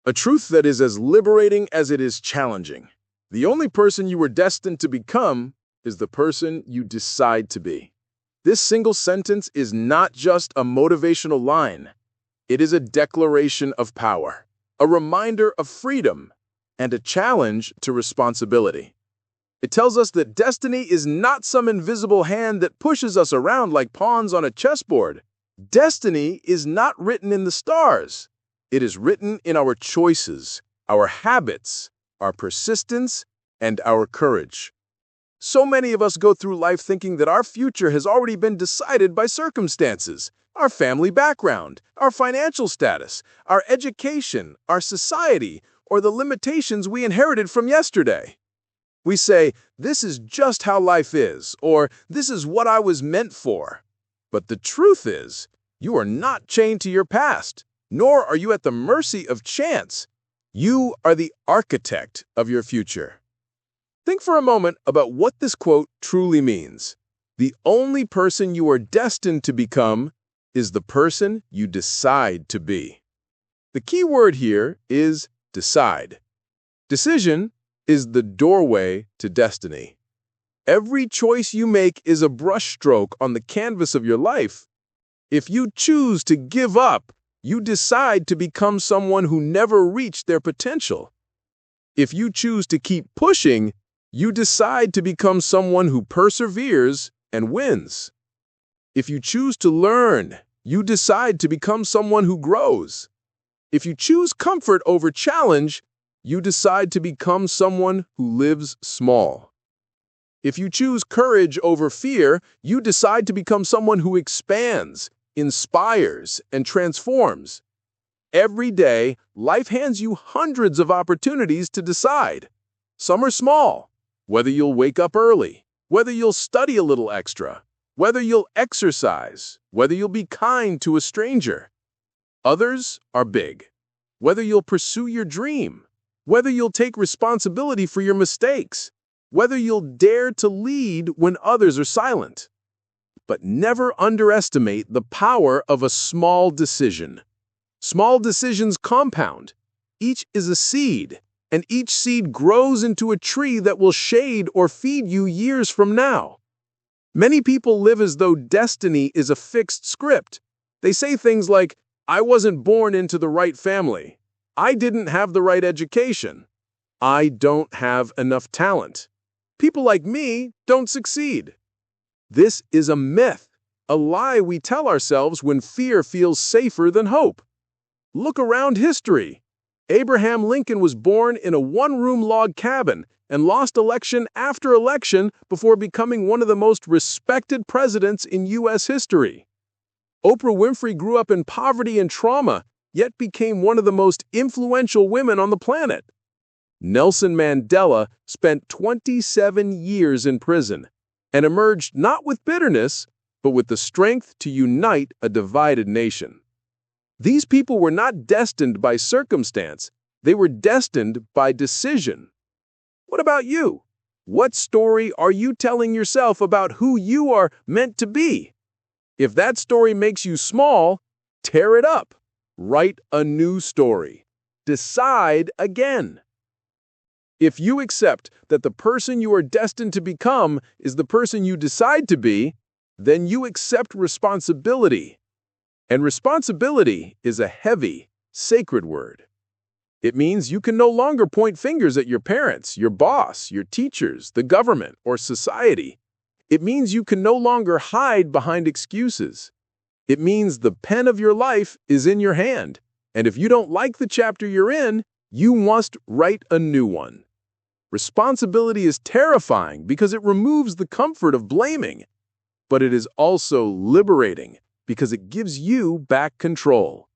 A truth that is as liberating as it is challenging. The only person you were destined to become is the person you decide to be. This single sentence is not just a motivational line. It is a declaration of power, a reminder of freedom, and a challenge to responsibility. It tells us that destiny is not some invisible hand that pushes us around like pawns on a chessboard. Destiny is not written in the stars. It is written in our choices, our habits, our persistence, and our courage. So many of us go through life thinking that our future has already been decided by circumstances, our family background, our financial status, our education, our society, or the limitations we inherited from yesterday. We say, "This is just how life is," or "This is what I was meant for." But the truth is, you are not chained to your past, nor are you at the mercy of chance. You are the architect of your future. Think for a moment about what this quote truly means. The only person you are destined to become is the person you decide to be. The key word here is decide. Decision is the doorway to destiny. Every choice you make is a brushstroke on the canvas of your life. If you choose to give up, you decide to become someone who never reached their potential. If you choose to keep pushing, you decide to become someone who perseveres and wins. If you choose to learn, you decide to become someone who grows. If you choose comfort over challenge, you decide to become someone who lives small. If you choose courage over fear, you decide to become someone who expands, inspires, and transforms. Every day, life hands you hundreds of opportunities to decide. Some are small, whether you'll wake up early, whether you'll study a little extra, whether you'll exercise, whether you'll be kind to a stranger. Others are big, whether you'll pursue your dream, whether you'll take responsibility for your mistakes, whether you'll dare to lead when others are silent. But never underestimate the power of a small decision. Small decisions compound. Each is a seed, and each seed grows into a tree that will shade or feed you years from now. Many people live as though destiny is a fixed script. They say things like, "I wasn't born into the right family. I didn't have the right education. I don't have enough talent. People like me don't succeed." This is a myth, a lie we tell ourselves when fear feels safer than hope. Look around history. Abraham Lincoln was born in a one-room log cabin and lost election after election before becoming one of the most respected presidents in U.S. history. Oprah Winfrey grew up in poverty and trauma, yet became one of the most influential women on the planet. Nelson Mandela spent 27 years in prison and emerged not with bitterness, but with the strength to unite a divided nation. These people were not destined by circumstance, they were destined by decision. What about you? What story are you telling yourself about who you are meant to be? If that story makes you small, tear it up. Write a new story. Decide again. If you accept that the person you are destined to become is the person you decide to be, then you accept responsibility. And responsibility is a heavy, sacred word. It means you can no longer point fingers at your parents, your boss, your teachers, the government, or society. It means you can no longer hide behind excuses. It means the pen of your life is in your hand, and if you don't like the chapter you're in, you must write a new one. Responsibility is terrifying because it removes the comfort of blaming, but it is also liberating because it gives you back control.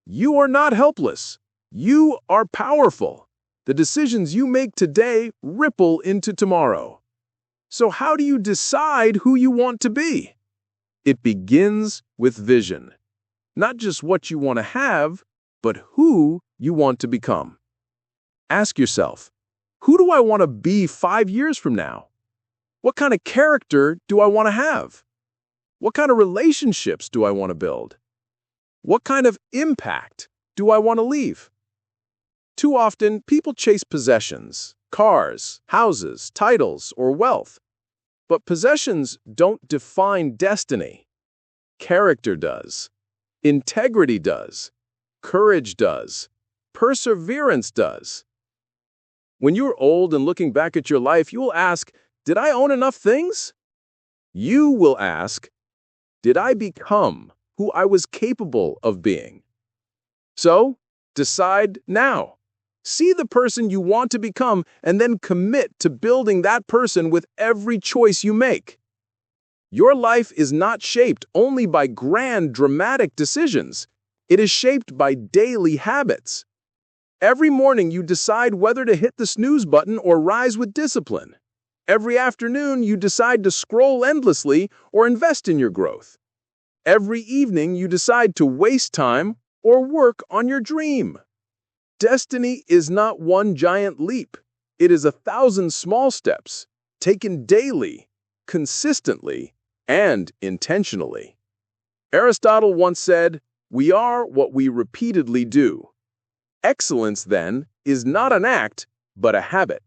You are not helpless. You are powerful. The decisions you make today ripple into tomorrow. So how do you decide who you want to be? It begins with vision. Not just what you want to have, but who you want to become. Ask yourself, who do I want to be 5 years from now? What kind of character do I want to have? What kind of relationships do I want to build? What kind of impact do I want to leave? Too often, people chase possessions, cars, houses, titles, or wealth. But possessions don't define destiny. Character does. Integrity does. Courage does. Perseverance does. When you're old and looking back at your life, you will ask, did I own enough things? You will ask, did I become who I was capable of being? So, decide now. See the person you want to become and then commit to building that person with every choice you make. Your life is not shaped only by grand, dramatic decisions. It is shaped by daily habits. Every morning you decide whether to hit the snooze button or rise with discipline. Every afternoon you decide to scroll endlessly or invest in your growth. Every evening you decide to waste time or work on your dream. Destiny is not one giant leap. It is 1,000 small steps, taken daily, consistently, and intentionally. Aristotle once said, "We are what we repeatedly do." Excellence, then, is not an act, but a habit.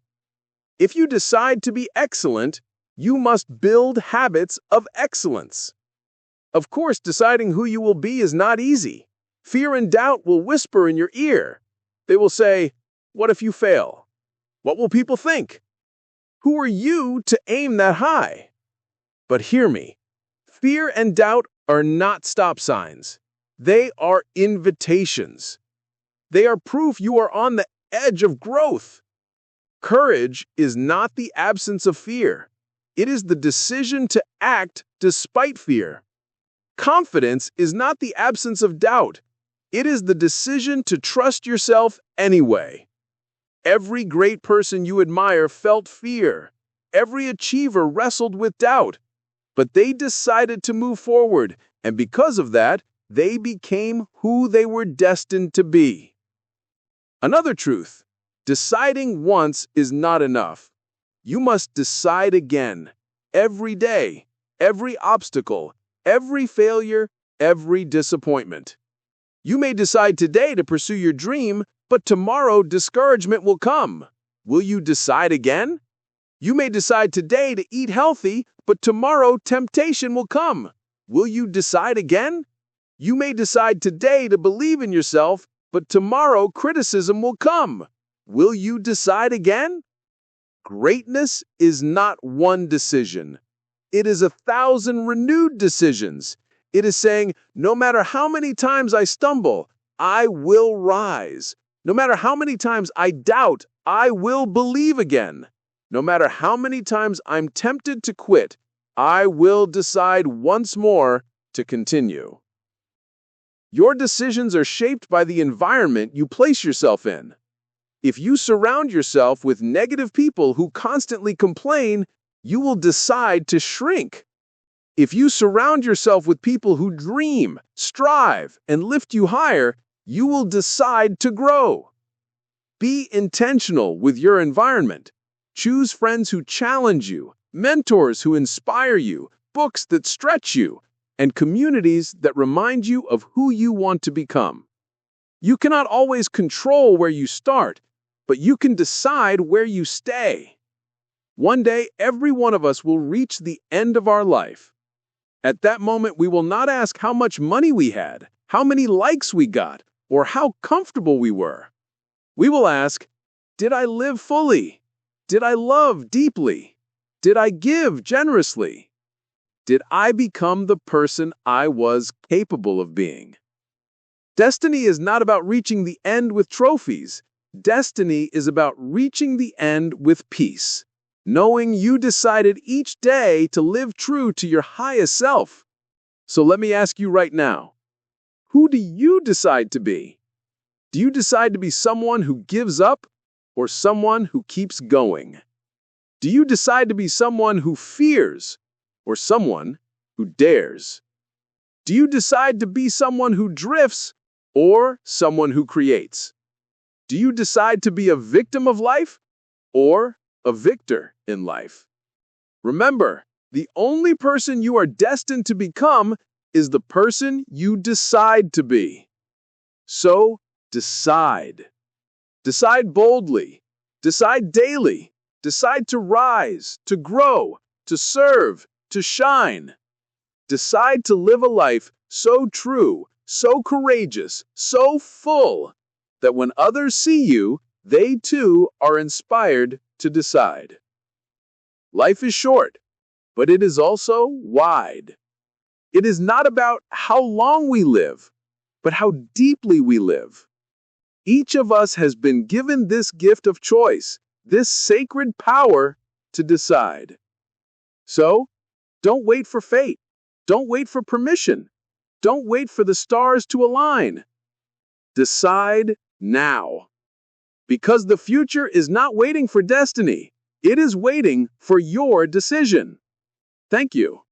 If you decide to be excellent, you must build habits of excellence. Of course, deciding who you will be is not easy. Fear and doubt will whisper in your ear. They will say, "What if you fail? What will people think? Who are you to aim that high?" But hear me. Fear and doubt are not stop signs. They are invitations. They are proof you are on the edge of growth. Courage is not the absence of fear. It is the decision to act despite fear. Confidence is not the absence of doubt. It is the decision to trust yourself anyway. Every great person you admire felt fear. Every achiever wrestled with doubt. But they decided to move forward, and because of that, they became who they were destined to be. Another truth: deciding once is not enough. You must decide again, every day, every obstacle, every failure, every disappointment. You may decide today to pursue your dream, but tomorrow discouragement will come. Will you decide again? You may decide today to eat healthy, but tomorrow temptation will come. Will you decide again? You may decide today to believe in yourself, but tomorrow criticism will come. Will you decide again? Greatness is not one decision. It is 1,000 renewed decisions. It is saying, no matter how many times I stumble, I will rise. No matter how many times I doubt, I will believe again. No matter how many times I'm tempted to quit, I will decide once more to continue. Your decisions are shaped by the environment you place yourself in. If you surround yourself with negative people who constantly complain, you will decide to shrink. If you surround yourself with people who dream, strive, and lift you higher, you will decide to grow. Be intentional with your environment. Choose friends who challenge you, mentors who inspire you, books that stretch you, and communities that remind you of who you want to become. You cannot always control where you start, but you can decide where you stay. One day, every one of us will reach the end of our life. At that moment, we will not ask how much money we had, how many likes we got, or how comfortable we were. We will ask, did I live fully? Did I love deeply? Did I give generously? Did I become the person I was capable of being? Destiny is not about reaching the end with trophies. Destiny is about reaching the end with peace. Knowing you decided each day to live true to your highest self. So let me ask you right now, who do you decide to be? Do you decide to be someone who gives up or someone who keeps going? Do you decide to be someone who fears or someone who dares? Do you decide to be someone who drifts or someone who creates? Do you decide to be a victim of life or a victor in life? Remember, the only person you are destined to become is the person you decide to be. So, decide. Decide boldly. Decide daily. Decide to rise, to grow, to serve, to shine. Decide to live a life so true, so courageous, so full, that when others see you, they too are inspired to decide. Life is short, but it is also wide. It is not about how long we live, but how deeply we live. Each of us has been given this gift of choice, this sacred power to decide. So, don't wait for fate. Don't wait for permission. Don't wait for the stars to align. Decide now. Because the future is not waiting for destiny. It is waiting for your decision. Thank you.